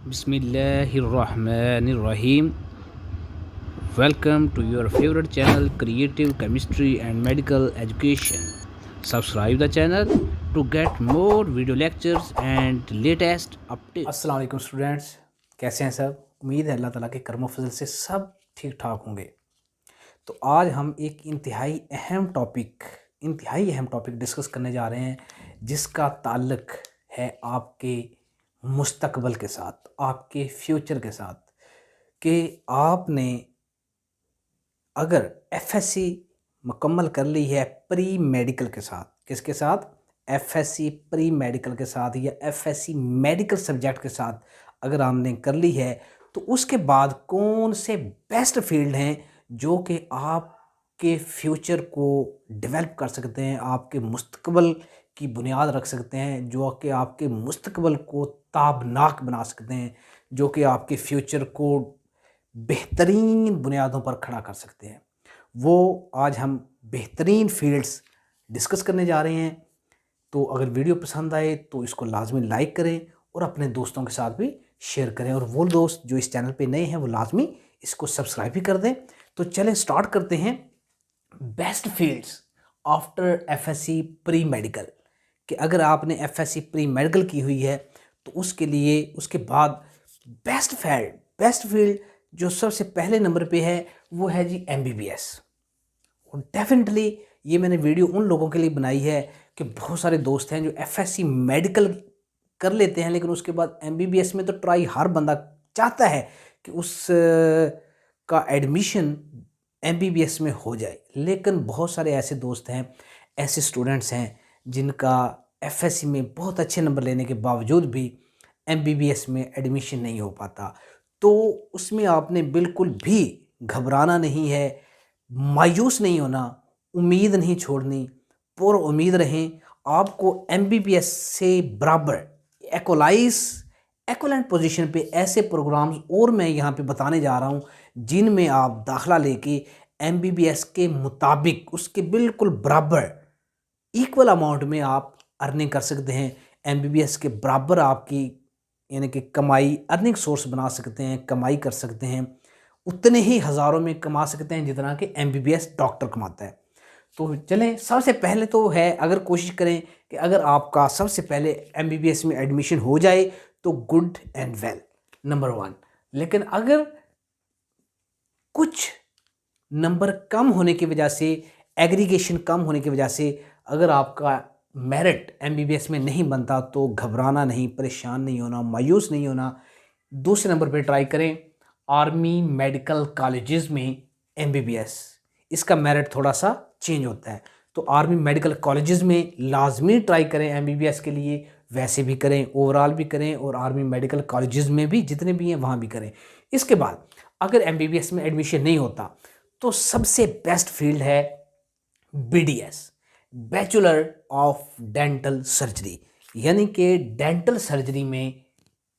Bismillahirrahmanirrahim. Welcome to your favorite channel, Creative Chemistry and Medical Education. Subscribe the channel to get more video lectures and latest updates. अस्सलाम वालेकुम students, कैसे हैं सब। उम्मीद है अल्लाह ताला के करम फजल से सब ठीक ठाक होंगे। तो आज हम एक इंतहाई अहम टॉपिक डिस्कस करने जा रहे हैं, जिसका ताल्लुक है आपके मुस्तकबल के साथ, आपके फ्यूचर के साथ। कि आपने अगर एफएससी मुकम्मल कर ली है प्री मेडिकल के साथ, किसके साथ? एफएससी प्री मेडिकल के साथ या एफएससी मेडिकल सब्जेक्ट के साथ अगर आपने कर ली है, तो उसके बाद कौन से बेस्ट फील्ड हैं जो कि आपके फ्यूचर को डेवलप कर सकते हैं, आपके मुस्तकबल की बुनियाद रख सकते हैं, जो कि आपके मुस्तकबल को ताबनाक बना सकते हैं, जो कि आपके फ्यूचर को बेहतरीन बुनियादों पर खड़ा कर सकते हैं। वो आज हम बेहतरीन फील्ड्स डिस्कस करने जा रहे हैं। तो अगर वीडियो पसंद आए तो इसको लाजमी लाइक करें और अपने दोस्तों के साथ भी शेयर करें, और वो दोस्त जो इस चैनल पे नए हैं वो लाजमी इसको सब्सक्राइब भी कर दें। तो चलें स्टार्ट करते हैं। Best fields after FSc pre medical, कि अगर आपने एफएससी प्री मेडिकल की हुई है तो उसके लिए उसके बाद बेस्ट फील्ड जो सबसे पहले नंबर पे है वो है जी एमबीबीएस। और डेफिनेटली ये मैंने वीडियो उन लोगों के लिए बनाई है कि बहुत सारे दोस्त हैं जो एफएससी मेडिकल कर लेते हैं, लेकिन उसके बाद एमबीबीएस में तो ट्राई हर बंदा चाहता है कि उस का एडमिशन एमबीबीएस में हो जाए। लेकिन बहुत सारे ऐसे दोस्त हैं, ऐसे स्टूडेंट्स हैं जिनका एफएससी में बहुत अच्छे नंबर लेने के बावजूद भी एमबीबीएस में एडमिशन नहीं हो पाता। तो उसमें आपने बिल्कुल भी घबराना नहीं है, मायूस नहीं होना, उम्मीद नहीं छोड़नी, पूरी उम्मीद रहें। आपको एमबीबीएस से बराबर एक्वलेंट पोजीशन पे ऐसे प्रोग्राम्स और मैं यहाँ पे बताने जा रहा हूँ, जिनमें आप दाखला लेके एमबीबीएस के मुताबिक उसके बिल्कुल बराबर इक्वल अमाउंट में आप अर्निंग कर सकते हैं। एमबीबीएस के बराबर आपकी यानी कि कमाई, अर्निंग सोर्स बना सकते हैं, कमाई कर सकते हैं, उतने ही हज़ारों में कमा सकते हैं जितना कि एमबीबीएस डॉक्टर कमाता है। तो चलें, सबसे पहले तो है, अगर कोशिश करें कि अगर आपका सबसे पहले एमबीबीएस में एडमिशन हो जाए तो गुड एंड वेल, नंबर 1। लेकिन अगर कुछ नंबर कम होने की वजह से, एग्रीगेशन कम होने की वजह से अगर आपका मेरिट एमबीबीएस में नहीं बनता, तो घबराना नहीं, परेशान नहीं होना, मायूस नहीं होना। दूसरे नंबर पे ट्राई करें आर्मी मेडिकल कॉलेजेस में एमबीबीएस। इसका मेरिट थोड़ा सा चेंज होता है, तो आर्मी मेडिकल कॉलेजेस में लाजमी ट्राई करें एमबीबीएस के लिए। वैसे भी करें, ओवरऑल भी करें, और आर्मी मेडिकल कॉलेजेस में भी जितने भी हैं वहाँ भी करें। इसके बाद अगर एमबीबीएस में एडमिशन नहीं होता तो सबसे बेस्ट फील्ड है BDS, bachelor of dental surgery, यानी कि डेंटल सर्जरी में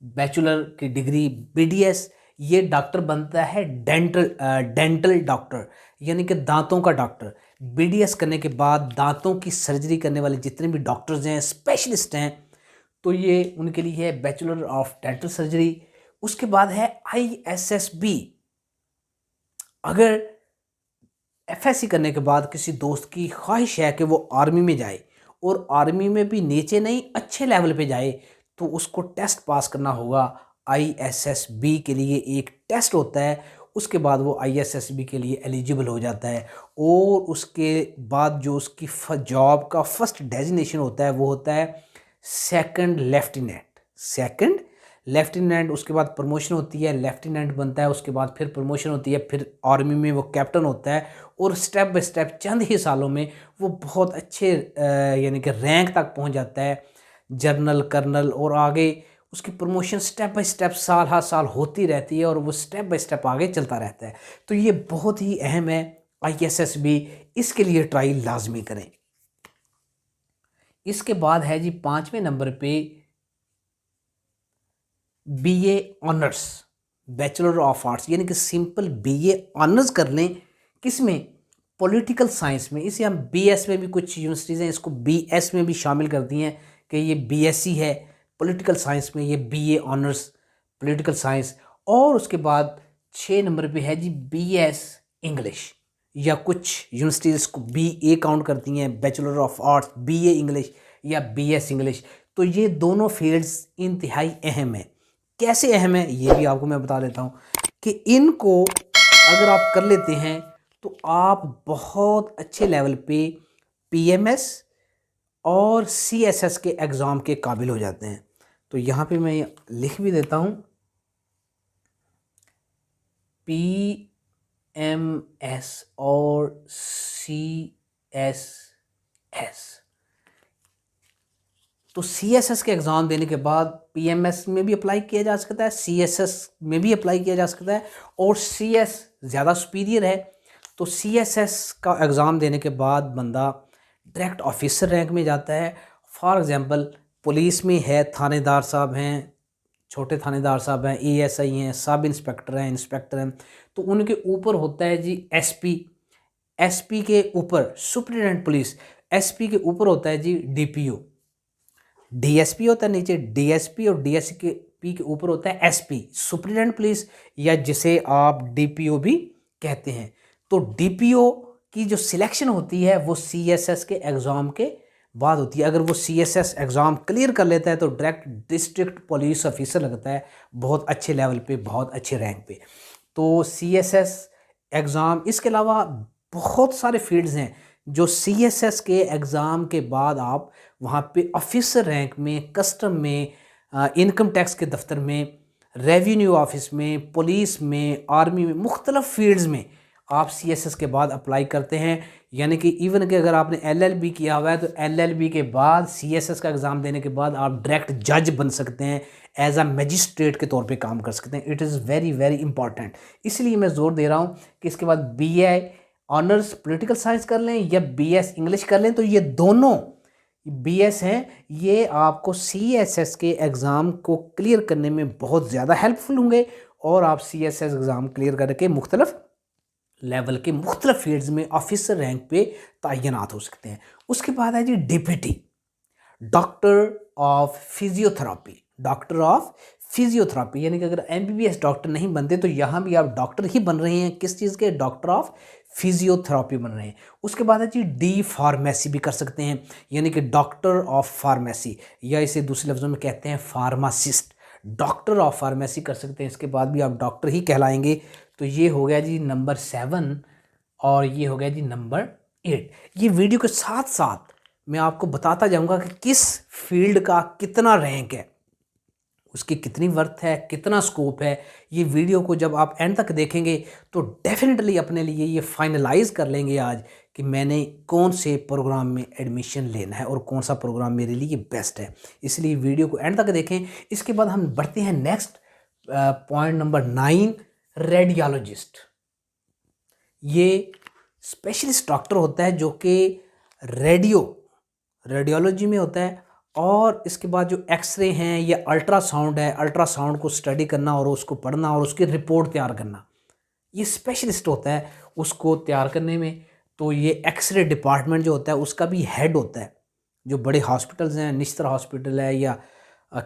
बैचलर की डिग्री बीडीएस। ये डॉक्टर बनता है डेंटल डॉक्टर, यानी कि दांतों का डॉक्टर। बीडीएस करने के बाद दांतों की सर्जरी करने वाले जितने भी डॉक्टर्स हैं, स्पेशलिस्ट हैं, तो ये उनके लिए है बैचलर ऑफ डेंटल सर्जरी। उसके बाद है आईएसएसबी। अगर एफएससी करने के बाद किसी दोस्त की ख्वाहिश है कि वो आर्मी में जाए, और आर्मी में भी नीचे नहीं अच्छे लेवल पे जाए, तो उसको टेस्ट पास करना होगा। आईएसएसबी के लिए एक टेस्ट होता है, उसके बाद वो आईएसएसबी के लिए एलिजिबल हो जाता है। और उसके बाद जो उसकी जॉब का फर्स्ट डेजिग्नेशन होता है वो होता है सेकंड लेफ्टिनेंट। उसके बाद प्रमोशन होती है, लेफ्टिनेंट बनता है, उसके बाद फिर प्रमोशन होती है, फिर आर्मी में वो कैप्टन होता है, और स्टेप बाय स्टेप चंद ही सालों में वो बहुत अच्छे यानी कि रैंक तक पहुंच जाता है, जनरल, कर्नल, और आगे उसकी प्रमोशन स्टेप बाय स्टेप साल हर साल होती रहती है, और वो स्टेप बाय स्टेप आगे चलता रहता है। तो ये बहुत ही अहम है आईएसएसबी, इसके लिए ट्राई लाजमी करें। इसके बाद है जी 5वें नंबर पे BA honours, bachelor of arts, यानी कि सिंपल बीए ऑनर्स कर लें। किसमें? पॉलिटिकल साइंस में। इसे हम बीएस में भी, कुछ यूनिवर्सिटीज़ हैं इसको बीएस में भी शामिल करती हैं कि ये बीएससी है। पॉलिटिकल साइंस में ये बीए ऑनर्स पॉलिटिकल साइंस, और उसके बाद 6 नंबर पे है जी BS इंग्लिश, या कुछ यूनिवर्सिटीज़ इसको BA काउंट करती हैं, bachelor of arts, BA English या BS इंग्लिश। तो ये दोनों फील्ड्स इंतहाई अहम है। कैसे अहम है ये भी आपको मैं बता देता हूँ कि इनको अगर आप कर लेते हैं तो आप बहुत अच्छे लेवल पे PMS और CSS के एग्ज़ाम के काबिल हो जाते हैं। तो यहाँ पे मैं लिख भी देता हूँ, PMS और CSS। तो CSS के एग्ज़ाम देने के बाद PMS में भी अप्लाई किया जा सकता है, CSS में भी अप्लाई किया जा सकता है, और CS ज़्यादा सुपीरियर है। तो CSS का एग्ज़ाम देने के बाद बंदा डायरेक्ट ऑफिसर रैंक में जाता है। फॉर एग्ज़ाम्पल पुलिस में है, थानेदार साहब हैं, छोटे थानेदार साहब हैं, ASI हैं, सब इंस्पेक्टर हैं, इंस्पेक्टर हैं। तो उनके ऊपर होता है जी SP, SP के ऊपर सुपरिटेंडेंट पुलिस, SP के ऊपर होता है जी DPO, DSP होता है नीचे DSP, और DSP के ऊपर होता है SP सुपरिटेंडेंट पुलिस, या जिसे आप DPO भी कहते हैं। तो DPO की जो सिलेक्शन होती है वो CSS के एग्ज़ाम के बाद होती है। अगर वो CSS एग्ज़ाम क्लियर कर लेता है तो डायरेक्ट डिस्ट्रिक्ट पुलिस ऑफिसर लगता है, बहुत अच्छे लेवल पे, बहुत अच्छे रैंक पे। तो CSS एग्ज़ाम, इसके अलावा बहुत सारे फील्ड्स हैं जो CSS के एग्ज़ाम के बाद आप वहाँ पे ऑफिसर रैंक में, कस्टम में, इनकम टैक्स के दफ्तर में, रेवेन्यू ऑफिस में, पुलिस में, आर्मी में, मुख्तलिफ फील्ड्स में आप CSS के बाद अप्लाई करते हैं। यानी कि इवन कि अगर आपने LLB किया हुआ है तो LLB के बाद CSS का एग्ज़ाम देने के बाद आप डायरेक्ट जज बन सकते हैं, एज अ मजिस्ट्रेट के तौर पे काम कर सकते हैं। It is very very important. इसलिए मैं ज़ोर दे रहा हूँ कि इसके बाद BA ऑनर्स पॉलिटिकल साइंस कर लें या BS इंग्लिश कर लें, तो ये दोनों BS हैं, ये आपको CSS के एग्ज़ाम को क्लियर करने में बहुत ज़्यादा हेल्पफुल होंगे, और आप CSS एग्ज़ाम क्लियर करके मुख्तलिफ लेवल के मुख्तलिफ फील्ड्स में ऑफिसर रैंक पे तैनात हो सकते हैं। उसके बाद है जी DPT, doctor of physiotherapy, doctor of physiotherapy. यानी कि अगर MBBS डॉक्टर नहीं बनते तो यहाँ भी आप डॉक्टर ही बन रहे हैं, किस चीज़ के, डॉक्टर ऑफ फिजियोथेरापी बन रहे हैं। उसके बाद है जी D फार्मेसी भी कर सकते हैं, यानी कि डॉक्टर ऑफ फार्मेसी, या इसे दूसरे लफ्ज़ों में कहते हैं फार्मासिस्ट, डॉक्टर ऑफ फार्मेसी कर सकते हैं। इसके बाद भी आप डॉक्टर ही कहलाएंगे। तो ये हो गया जी नंबर 7, और ये हो गया जी नंबर 8। ये वीडियो के साथ साथ मैं आपको बताता जाऊंगा कि किस फील्ड का कितना रैंक है, उसकी कितनी वर्थ है, कितना स्कोप है। ये वीडियो को जब आप एंड तक देखेंगे तो डेफिनेटली अपने लिए ये फाइनलाइज कर लेंगे आज कि मैंने कौन से प्रोग्राम में एडमिशन लेना है और कौन सा प्रोग्राम मेरे लिए बेस्ट है। इसलिए वीडियो को एंड तक देखें। इसके बाद हम बढ़ते हैं नेक्स्ट पॉइंट नंबर 9, रेडियोलॉजिस्ट। ये स्पेशलिस्ट डॉक्टर होता है जो कि रेडियोलॉजी में होता है, और इसके बाद जो एक्सरे हैं या अल्ट्रासाउंड है, अल्ट्रासाउंड को स्टडी करना और उसको पढ़ना और उसकी रिपोर्ट तैयार करना, ये स्पेशलिस्ट होता है उसको तैयार करने में। तो ये एक्सरे डिपार्टमेंट जो होता है उसका भी हेड होता है। जो बड़े हॉस्पिटल्स हैं, निश्तर हॉस्पिटल है या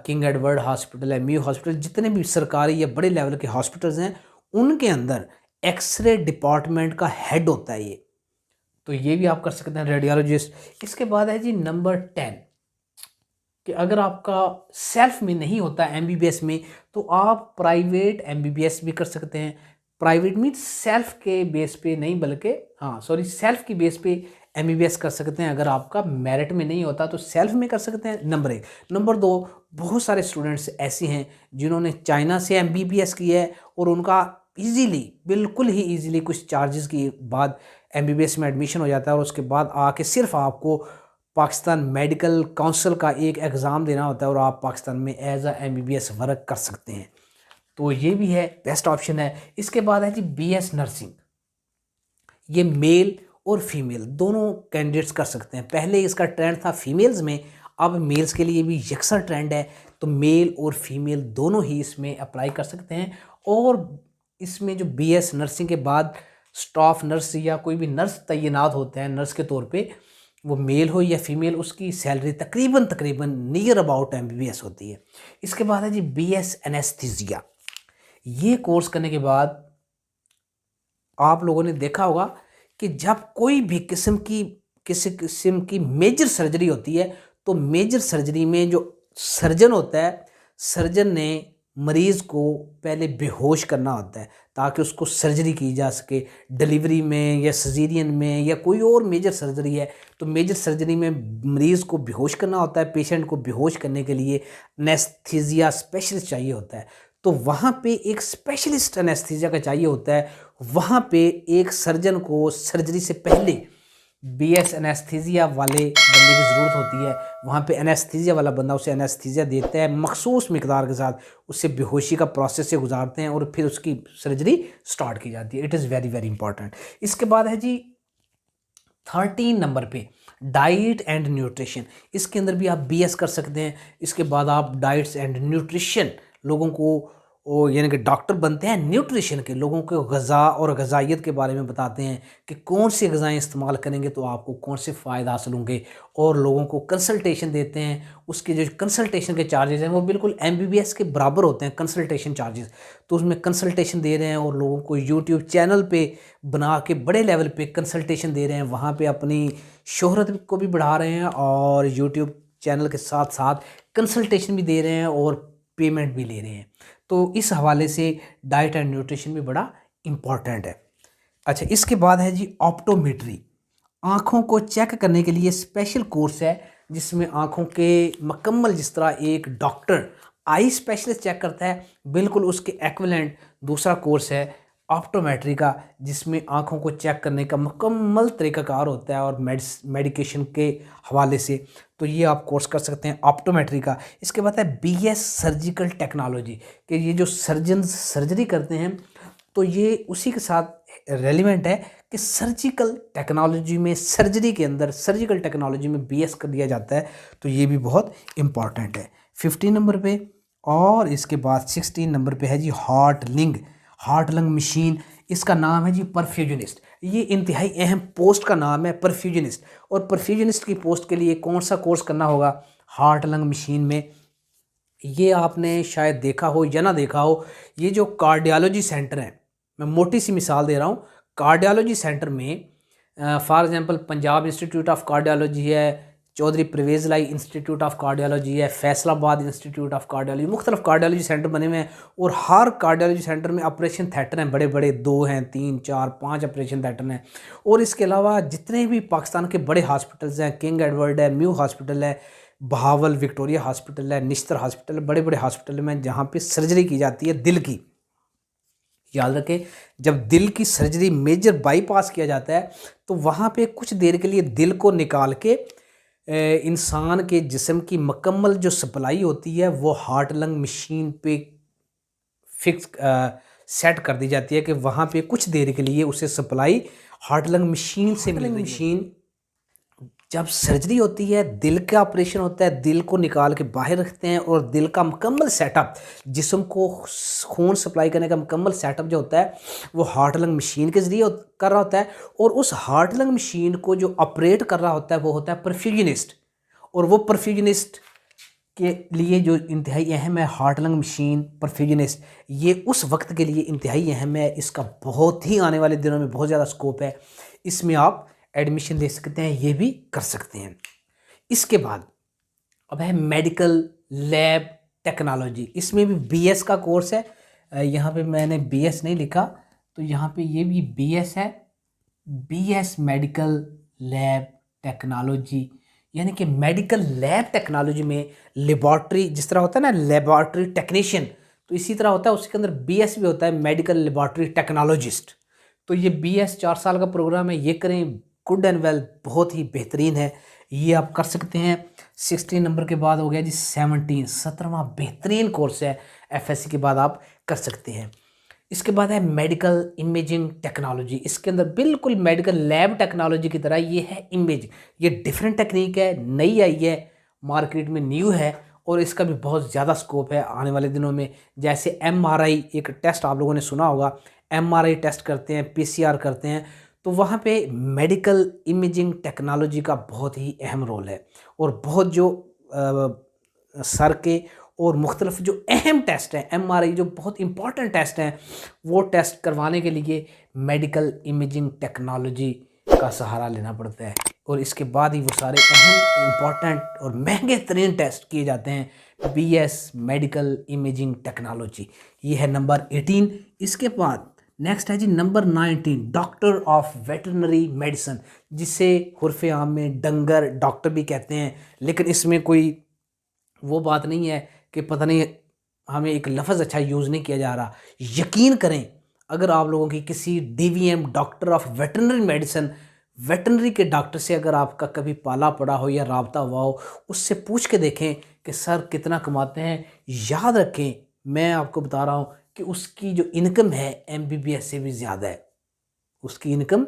किंग एडवर्ड हॉस्पिटल है, म्यू हॉस्पिटल, जितने भी सरकारी या बड़े लेवल के हॉस्पिटल्स हैं उनके अंदर एक्सरे डिपार्टमेंट का हेड होता है ये। तो ये भी आप कर सकते हैं, रेडियोलॉजिस्ट। इसके बाद है जी नंबर 10 कि अगर आपका सेल्फ में नहीं होता MBBS में तो आप प्राइवेट MBBS भी कर सकते हैं। प्राइवेट मीन सेल्फ के बेस पे नहीं, बल्कि सेल्फ की बेस पे MBBS कर सकते हैं। अगर आपका मेरिट में नहीं होता तो सेल्फ में कर सकते हैं, नंबर 1। नंबर 2, बहुत सारे स्टूडेंट्स ऐसे हैं जिन्होंने चाइना से MBBS किया है और उनका ईजीली, बिल्कुल ही ईजीली कुछ चार्जेस के बाद MBBS में एडमिशन हो जाता है, और उसके बाद आके सिर्फ आपको पाकिस्तान मेडिकल काउंसिल का एक एग्ज़ाम देना होता है और आप पाकिस्तान में एज अ MBBS वर्क कर सकते हैं। तो ये भी है, बेस्ट ऑप्शन है। इसके बाद है जी BS नर्सिंग। ये मेल और फीमेल दोनों कैंडिडेट्स कर सकते हैं। पहले इसका ट्रेंड था फीमेल्स में, अब मेल्स के लिए भी यकसा ट्रेंड है। तो मेल और फीमेल दोनों ही इसमें अप्लाई कर सकते हैं। और इसमें जो BS नर्सिंग के बाद स्टाफ नर्स या कोई भी नर्स तैनात होते हैं नर्स के तौर पे, वो मेल हो या फीमेल, उसकी सैलरी तकरीबन तकरीबन नियर अबाउट MBBS होती है। इसके बाद है जी BS एनेस्थीसिया। ये कोर्स करने के बाद आप लोगों ने देखा होगा कि जब कोई भी किसी किस्म की मेजर सर्जरी होती है, तो मेजर सर्जरी में जो सर्जन होता है, सर्जन ने मरीज़ को पहले बेहोश करना होता है ताकि उसको सर्जरी की जा सके। डिलीवरी में या सिजेरियन में या कोई और मेजर सर्जरी है, तो मेजर सर्जरी में मरीज़ को बेहोश करना होता है। पेशेंट को बेहोश करने के लिए एनेस्थीसिया स्पेशलिस्ट चाहिए होता है। तो वहाँ पे एक स्पेशलिस्ट एनेस्थीसिया का चाहिए होता है। वहाँ पे एक सर्जन को सर्जरी से पहले BS एनेस्थीसिया वाले बंदे की ज़रूरत होती है। वहाँ पे एनेस्थीसिया वाला बंदा उसे एनेस्थीसिया देता है, मखसूस मिकदार के साथ उससे बेहोशी का प्रोसेस से गुजारते हैं और फिर उसकी सर्जरी स्टार्ट की जाती है। It is very very important. इसके बाद है जी 13 नंबर पे डाइट एंड न्यूट्रिशन। इसके अंदर भी आप BS कर सकते हैं। इसके बाद आप डाइट्स एंड न्यूट्रिशन, लोगों को यानी कि डॉक्टर बनते हैं न्यूट्रिशन के, लोगों को ग़ज़ा और ग़ज़ाइयत के बारे में बताते हैं कि कौन सी ग़ज़ाएँ इस्तेमाल करेंगे तो आपको कौन से फ़ायदा हासिल होंगे, और लोगों को कंसल्टेशन देते हैं। उसके जो कंसल्टेशन के चार्जेस हैं वो बिल्कुल MBBS के बराबर होते हैं कंसल्टेशन चार्जेस। तो उसमें कंसल्टेशन दे रहे हैं और लोगों को यूट्यूब चैनल पे बना के बड़े लेवल पे कंसल्टेशन दे रहे हैं। वहाँ पे अपनी शोहरत को भी बढ़ा रहे हैं और यूट्यूब चैनल के साथ साथ कंसल्टेशन भी दे रहे हैं और पेमेंट भी ले रहे हैं। तो इस हवाले से डाइट एंड न्यूट्रिशन भी बड़ा इम्पॉर्टेंट है। अच्छा, इसके बाद है जी ऑप्टोमेट्री। आँखों को चेक करने के लिए स्पेशल कोर्स है जिसमें आँखों के मुकम्मल, जिस तरह एक डॉक्टर आई स्पेशलिस्ट चेक करता है, बिल्कुल उसके एक्विवेलेंट दूसरा कोर्स है ऑप्टोमेट्री का, जिसमें आँखों को चेक करने का मुकम्मल तरीक़ाकार होता है और मेडिकेशन के हवाले से। तो ये आप कोर्स कर सकते हैं ऑप्टोमेट्री का। इसके बाद है BS सर्जिकल टेक्नोलॉजी, कि ये जो सर्जन सर्जरी करते हैं तो ये उसी के साथ रेलिवेंट है कि सर्जिकल टेक्नोलॉजी में, सर्जरी के अंदर सर्जिकल टेक्नोलॉजी में BS कर दिया जाता है। तो ये भी बहुत इम्पॉर्टेंट है 15 नंबर पे। और इसके बाद 16 नंबर पे है जी हार्ट लंग मशीन। इसका नाम है जी परफ्यूजनिस्ट। ये इंतहाई अहम पोस्ट का नाम है परफ्यूजनिस्ट। और परफ्यूजनिस्ट की पोस्ट के लिए कौन सा कोर्स करना होगा हार्ट लंग मशीन में? ये आपने शायद देखा हो या ना देखा हो, ये जो कार्डियोलॉजी सेंटर है, मैं मोटी सी मिसाल दे रहा हूँ। कार्डियोलॉजी सेंटर में for example Punjab institute of cardiology है, चौधरी परवेज़ लाई इंस्टीट्यूट ऑफ कार्डियोलॉजी है, फैसलाबाद इंस्टीट्यूट ऑफ कार्डियोलॉजी, मुख्तलिफ कार्डियोलॉजी सेंटर बने हुए हैं। और हर कार्डियोलॉजी सेंटर में ऑपरेशन थिएटर हैं, बड़े बड़े 2 हैं, 3, 4, 5 ऑपरेशन थिएटर हैं। और इसके अलावा जितने भी पाकिस्तान के बड़े हॉस्पिटल्स हैं, किंग एडवर्ड है, म्यू हॉस्पिटल है, बहावल विक्टोरिया हॉस्पिटल है, निश्तर हॉस्पिटल है, बड़े बड़े हॉस्पिटल में जहाँ पर सर्जरी की जाती है दिल की। याद रखें, जब दिल की सर्जरी मेजर बाईपास किया जाता है तो वहाँ पे कुछ देर के लिए दिल को निकाल के इंसान के जिस्म की मुकम्मल जो सप्लाई होती है वो हार्ट लंग मशीन पे फिक्स सेट कर दी जाती है कि वहाँ पे कुछ देर के लिए उसे सप्लाई हार्ट लंग मशीन से मिल रही है। मशीन जब सर्जरी होती है, दिल का ऑपरेशन होता है, दिल को निकाल के बाहर रखते हैं और दिल का मुकम्मल सेटअप, जिस्म को खून सप्लाई करने का मुकम्मल सेटअप जो होता है वो हार्ट लंग मशीन के ज़रिए कर रहा होता है। और उस हार्ट लंग मशीन को जो ऑपरेट कर रहा होता है वो होता है परफ्यूजनिस्ट। और वो परफ्यूजनिस्ट के लिए जो इंतहाई अहम है हार्ट लंग मशीन परफ्यूजनिस्ट, ये उस वक्त के लिए इंतहाई अहम है। इसका बहुत ही आने वाले दिनों में बहुत ज़्यादा स्कोप है, इसमें आप एडमिशन ले सकते हैं, ये भी कर सकते हैं। इसके बाद अब है मेडिकल लैब टेक्नोलॉजी। इसमें भी BS का कोर्स है। यहाँ पे मैंने BS नहीं लिखा, तो यहाँ पे ये भी BS है, BS मेडिकल लैब टेक्नोलॉजी। यानी कि मेडिकल लैब टेक्नोलॉजी में लेबॉर्ट्री, जिस तरह होता है ना लेबॉर्ट्री टेक्नीशियन, तो इसी तरह होता है, उसके अंदर BS भी होता है, मेडिकल लेबॉर्ट्री टेक्नोलॉजिस्ट। तो ये BS 4 साल का प्रोग्राम है, ये करें, गुड एंड वेल, बहुत ही बेहतरीन है, ये आप कर सकते हैं। 16 नंबर के बाद हो गया जी 17वां बेहतरीन कोर्स है, FSC के बाद आप कर सकते हैं। इसके बाद है मेडिकल इमेजिंग टेक्नोलॉजी। इसके अंदर बिल्कुल मेडिकल लैब टेक्नोलॉजी की तरह ये है इमेज, ये डिफरेंट टेक्निक है, नई आई है, मार्केट में न्यू है और इसका भी बहुत ज़्यादा स्कोप है आने वाले दिनों में। जैसे MRI एक टेस्ट आप लोगों ने सुना होगा, MRI टेस्ट करते हैं, PCR करते हैं, तो वहाँ पे मेडिकल इमेजिंग टेक्नोलॉजी का बहुत ही अहम रोल है। और बहुत जो सर के और मुख्तलिफ जो अहम टेस्ट हैं, एमआरआई जो बहुत इंपॉर्टेंट टेस्ट हैं, वो टेस्ट करवाने के लिए मेडिकल इमेजिंग टेक्नोलॉजी का सहारा लेना पड़ता है। और इसके बाद ही वो सारे अहम इम्पॉर्टेंट और महंगे तरीन टेस्ट किए जाते हैं। बीएस मेडिकल इमेजिंग टेक्नोलॉजी, ये है नंबर 18। इसके बाद नेक्स्ट है जी number 19, doctor of veterinary medicine, जिसे हुर्फ़े आम में डंगर डॉक्टर भी कहते हैं। लेकिन इसमें कोई वो बात नहीं है कि पता नहीं हमें एक लफ्ज़ अच्छा यूज़ नहीं किया जा रहा। यकीन करें, अगर आप लोगों की किसी DVM doctor of veterinary medicine, veterinary के डॉक्टर से अगर आपका कभी पाला पड़ा हो या राब्ता हुआ हो, उससे पूछ के देखें कि सर कितना कमाते हैं। याद रखें, मैं आपको बता रहा हूँ कि उसकी जो इनकम है एमबीबीएस से भी ज़्यादा है। उसकी इनकम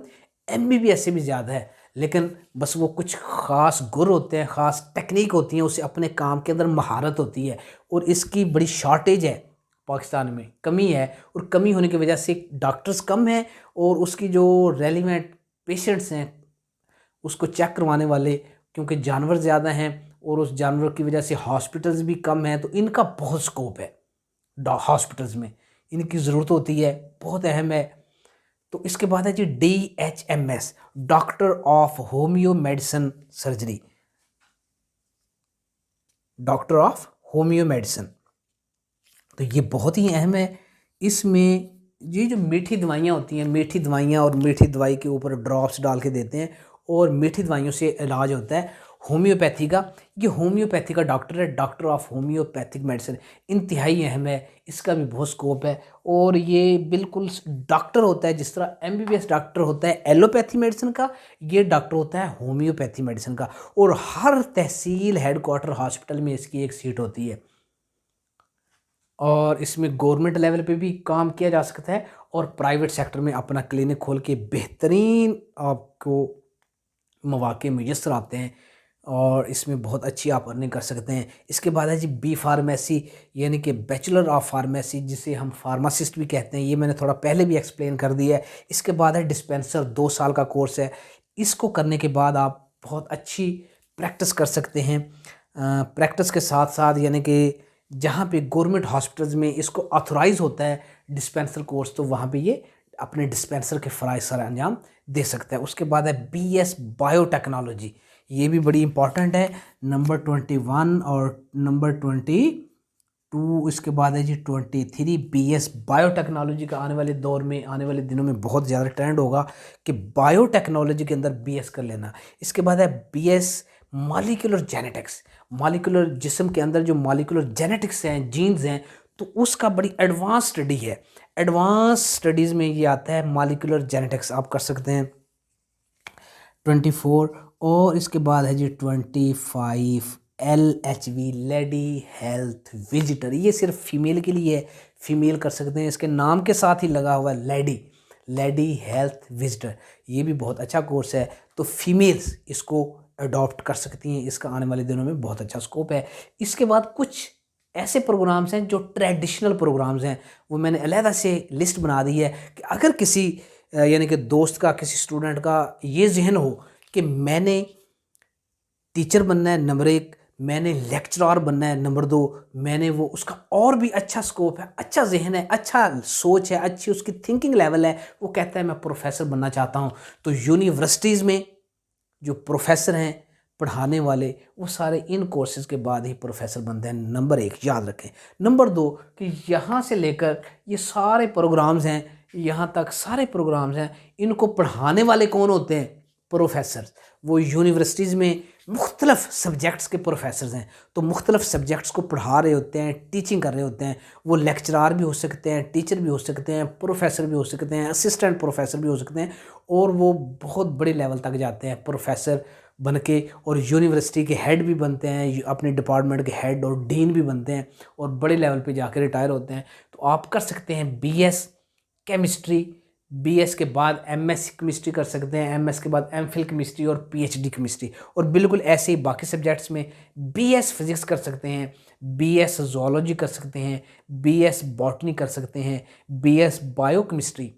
एमबीबीएस से भी ज़्यादा है। लेकिन बस वो कुछ ख़ास गुर होते हैं, ख़ास टेक्निक होती हैं, उसे अपने काम के अंदर महारत होती है। और इसकी बड़ी शॉर्टेज है, पाकिस्तान में कमी है। और कमी होने की वजह से डॉक्टर्स कम हैं और उसकी जो रेलिवेंट पेशेंट्स हैं उसको चेक करवाने वाले, क्योंकि जानवर ज़्यादा हैं और उस जानवर की वजह से हॉस्पिटल्स भी कम हैं। तो इनका बहुत स्कोप है हॉस्पिटल्स में, इनकी ज़रूरत होती है, बहुत अहम है। तो इसके बाद है जी DHMS, doctor of homeo medicine surgery, doctor of homeo medicine. तो ये बहुत ही अहम है। इसमें ये जो मीठी दवाइयाँ होती हैं, मीठी दवाइयाँ और मीठी दवाई के ऊपर ड्रॉप्स डाल के देते हैं और मीठी दवाइयों से इलाज होता है होम्योपैथी का। ये होम्योपैथी का डॉक्टर है, डॉक्टर ऑफ होम्योपैथिक मेडिसिन, इंतहाई अहम है। इसका भी बहुत स्कोप है और ये बिल्कुल डॉक्टर होता है जिस तरह एमबीबीएस डॉक्टर होता है एलोपैथी मेडिसिन का, ये डॉक्टर होता है होम्योपैथी मेडिसिन का। और हर तहसील हेडक्वार्टर हॉस्पिटल में इसकी एक सीट होती है। और इसमें गवर्नमेंट लेवल पे भी काम किया जा सकता है और प्राइवेट सेक्टर में अपना क्लिनिक खोल के बेहतरीन आपको मौके मुयस्सर आते हैं और इसमें बहुत अच्छी आप अर्निंग कर सकते हैं। इसके बाद है जी बी फार्मेसी, यानी कि बैचलर ऑफ फार्मेसी, जिसे हम फार्मासिस्ट भी कहते हैं। ये मैंने थोड़ा पहले भी एक्सप्लेन कर दिया है। इसके बाद है डिस्पेंसर, 2 साल का कोर्स है। इसको करने के बाद आप बहुत अच्छी प्रैक्टिस कर सकते हैं। प्रैक्टिस के साथ साथ यानी कि जहाँ पे गवर्नमेंट हॉस्पिटल्स में इसको ऑथोराइज होता है डिस्पेंसर कोर्स, तो वहाँ पे ये अपने डिस्पेंसर के फ़राइज़ सर अंजाम दे सकता है। उसके बाद है BS बायोटेक्नोलॉजी, ये भी बड़ी इंपॉर्टेंट है, नंबर 21 और नंबर 22। इसके बाद है जी 23, BS बायोटेक्नोलॉजी का आने वाले दौर में, आने वाले दिनों में बहुत ज़्यादा ट्रेंड होगा कि बायोटेक्नोलॉजी के अंदर BS कर लेना। इसके बाद है BS मॉलिक्यूलर जेनेटिक्स, मॉलिक्यूलर जिस्म के अंदर जो मॉलिक्यूलर जेनेटिक्स हैं, जीन्स हैं, तो उसका बड़ी एडवांस स्टडी है। एडवांस स्टडीज़ में ये आता है मॉलिक्यूलर जेनेटिक्स, आप कर सकते हैं 24। और इसके बाद है जी 25 LHV, लेडी हेल्थ विजिटर, ये सिर्फ फीमेल के लिए है, फीमेल कर सकते हैं। इसके नाम के साथ ही लगा हुआ है लेडी हेल्थ विजिटर, ये भी बहुत अच्छा कोर्स है। तो फीमेल्स इसको अडॉप्ट कर सकती हैं, इसका आने वाले दिनों में बहुत अच्छा स्कोप है। इसके बाद कुछ ऐसे प्रोग्राम्स हैं जो ट्रेडिशनल प्रोग्राम्स हैं, वो मैंने अलहदा से लिस्ट बना दी है कि अगर किसी यानी कि दोस्त का, किसी स्टूडेंट का ये जहन हो कि मैंने टीचर बनना है, नंबर 1, मैंने लेक्चरर बनना है, नंबर 2, मैंने वो उसका और भी अच्छा स्कोप है, अच्छा जहन है, अच्छा सोच है, अच्छी उसकी थिंकिंग लेवल है, वो कहता है मैं प्रोफेसर बनना चाहता हूँ, तो यूनिवर्सिटीज़ में जो प्रोफेसर हैं पढ़ाने वाले, वो सारे इन कोर्सेज़ के बाद ही प्रोफेसर बनते हैं। नंबर 1 याद रखें। नंबर 2 कि यहाँ से लेकर ये सारे प्रोग्राम्स हैं, यहाँ तक सारे प्रोग्राम्स हैं, इनको पढ़ाने वाले कौन होते हैं? प्रोफेसर्स। वो यूनिवर्सिटीज़ में मुख्तलिफ सब्जेक्ट्स के प्रोफेसर्स हैं, तो मुख्तलिफ सब्जेक्ट्स को पढ़ा रहे होते हैं, टीचिंग कर रहे होते हैं। वो लेक्चरार भी हो सकते हैं, टीचर भी हो सकते हैं, प्रोफेसर भी हो सकते हैं, असिस्टेंट प्रोफेसर भी हो सकते हैं, और वो बहुत बड़े लेवल तक जाते हैं प्रोफेसर बन के, और यूनिवर्सिटी के हेड भी बनते हैं, अपने डिपार्टमेंट के हेड और डीन भी बनते हैं, और बड़े लेवल पे जाके रिटायर होते हैं। तो आप कर सकते हैं BS केमिस्ट्री, BS के बाद MS केमिस्ट्री कर सकते हैं, MS के बाद MPhil केमिस्ट्री और PhD केमिस्ट्री, और बिल्कुल ऐसे ही बाकी सब्जेक्ट्स में BS फिज़िक्स कर सकते हैं, BS ज़ूलॉजी कर सकते हैं, BS बॉटनी कर सकते हैं, BS बायो केमिस्ट्री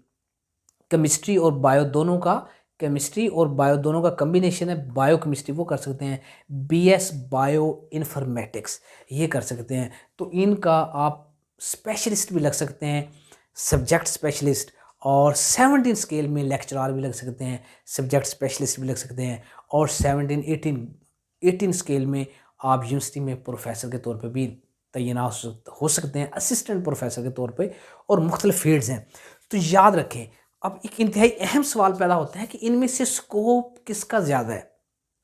केमिस्ट्री और बायो दोनों का, केमिस्ट्री और बायो दोनों का कम्बिनेशन है बायो केमिस्ट्री, वो कर सकते हैं। बीएस बायो इन्फॉर्मेटिक्स ये कर सकते हैं। तो इनका आप स्पेशलिस्ट भी लग सकते हैं, सब्जेक्ट स्पेशलिस्ट, और 17 स्केल में लेक्चरार भी लग सकते हैं, सब्जेक्ट स्पेशलिस्ट भी लग सकते हैं, और 18 स्केल में आप यूनिवर्सिटी में प्रोफेसर के तौर पे भी तैनात हो सकते हैं, असिस्टेंट प्रोफेसर के तौर पे, और मुख्तलिफ फील्ड्स हैं। तो याद रखें, अब एक इंतहाई अहम सवाल पैदा होता है कि इनमें से स्कोप किसका ज़्यादा है।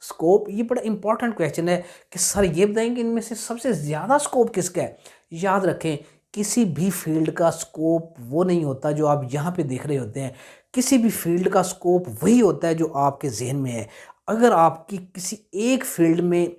स्कोप, ये बड़ा इंपॉर्टेंट क्वेश्चन है कि सर ये बताएंगे इनमें से सबसे ज़्यादा स्कोप किसका है। याद रखें, किसी भी फील्ड का स्कोप वो नहीं होता जो आप यहाँ पे देख रहे होते हैं। किसी भी फील्ड का स्कोप वही होता है जो आपके जहन में है। अगर आपकी किसी एक फील्ड में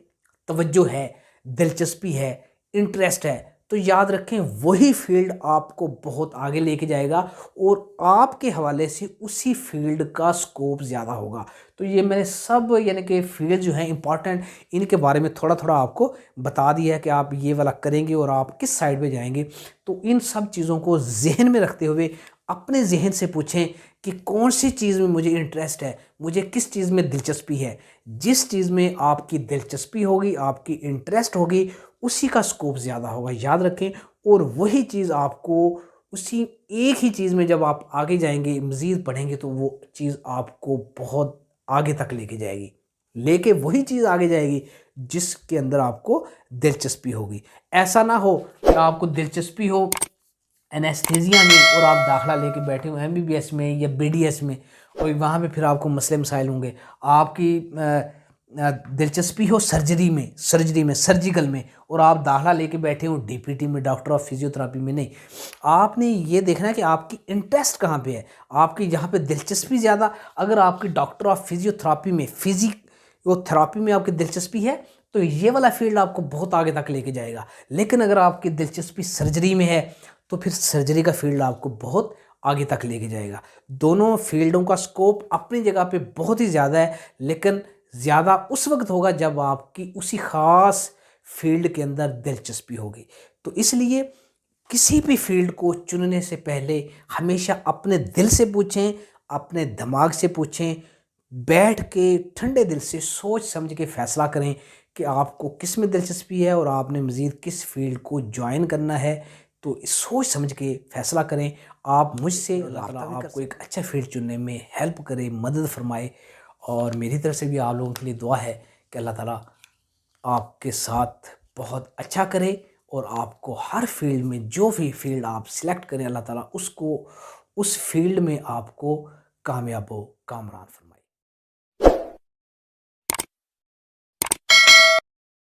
तवज्जो है, दिलचस्पी है, इंटरेस्ट है, तो याद रखें वही फील्ड आपको बहुत आगे लेके जाएगा और आपके हवाले से उसी फील्ड का स्कोप ज़्यादा होगा। तो ये मैंने सब यानी कि फील्ड जो हैं इंपॉर्टेंट, इनके बारे में थोड़ा थोड़ा आपको बता दिया है कि आप ये वाला करेंगे और आप किस साइड पे जाएंगे। तो इन सब चीज़ों को जहन में रखते हुए अपने जहन से पूछें कि कौन सी चीज़ में मुझे इंटरेस्ट है, मुझे किस चीज़ में दिलचस्पी है। जिस चीज़ में आपकी दिलचस्पी होगी, आपकी इंटरेस्ट होगी, उसी का स्कोप ज़्यादा होगा, याद रखें। और वही चीज़ आपको उसी एक ही चीज़ में जब आप आगे जाएंगे, मज़ीद पढ़ेंगे, तो वो चीज़ आपको बहुत आगे तक लेके जाएगी, लेके वही चीज़ आगे जाएगी जिसके अंदर आपको दिलचस्पी होगी। ऐसा ना हो कि आपको दिलचस्पी हो एनेस्थीसिया में और आप दाखिला लेके बैठे हो एमबीबीएस में या बीडीएस में, और वहाँ पे फिर आपको मसले मसाइल होंगे। आपकी दिलचस्पी हो सर्जरी में सर्जिकल में, और आप दाखिला लेके बैठे हो डीपीटी में, डॉक्टर ऑफ फिजियोथेरापी में। नहीं, आपने ये देखना है कि आपकी इंटरेस्ट कहाँ पे है, आपकी जहाँ पे दिलचस्पी ज़्यादा। अगर आपकी डॉक्टर ऑफ फिजियोथेरापी में, फिजियोथेरापी में आपकी दिलचस्पी है, तो ये वाला फील्ड आपको बहुत आगे तक लेके जाएगा। लेकिन अगर आपकी दिलचस्पी सर्जरी में है, तो फिर सर्जरी का फील्ड आपको बहुत आगे तक लेके जाएगा। दोनों फील्डों का स्कोप अपनी जगह पे बहुत ही ज़्यादा है, लेकिन ज़्यादा उस वक्त होगा जब आपकी उसी ख़ास फील्ड के अंदर दिलचस्पी होगी। तो इसलिए किसी भी फील्ड को चुनने से पहले हमेशा अपने दिल से पूछें, अपने दिमाग से पूछें, बैठ के ठंडे दिल से सोच समझ के फ़ैसला करें कि आपको किस में दिलचस्पी है और आपने मज़ीद किस फील्ड को ज्वाइन करना है। तो सोच समझ के फ़ैसला करें। आप मुझसे, अल्लाह ताला आपको एक अच्छा फील्ड चुनने में हेल्प करे, मदद फरमाए। और मेरी तरफ से भी आप लोगों के लिए दुआ है कि अल्लाह ताला आपके साथ बहुत अच्छा करे और आपको हर फील्ड में, जो भी फील्ड आप सिलेक्ट करें, अल्लाह ताला उसको, उस फील्ड में आपको कामयाब हो, कामरान फरमाए।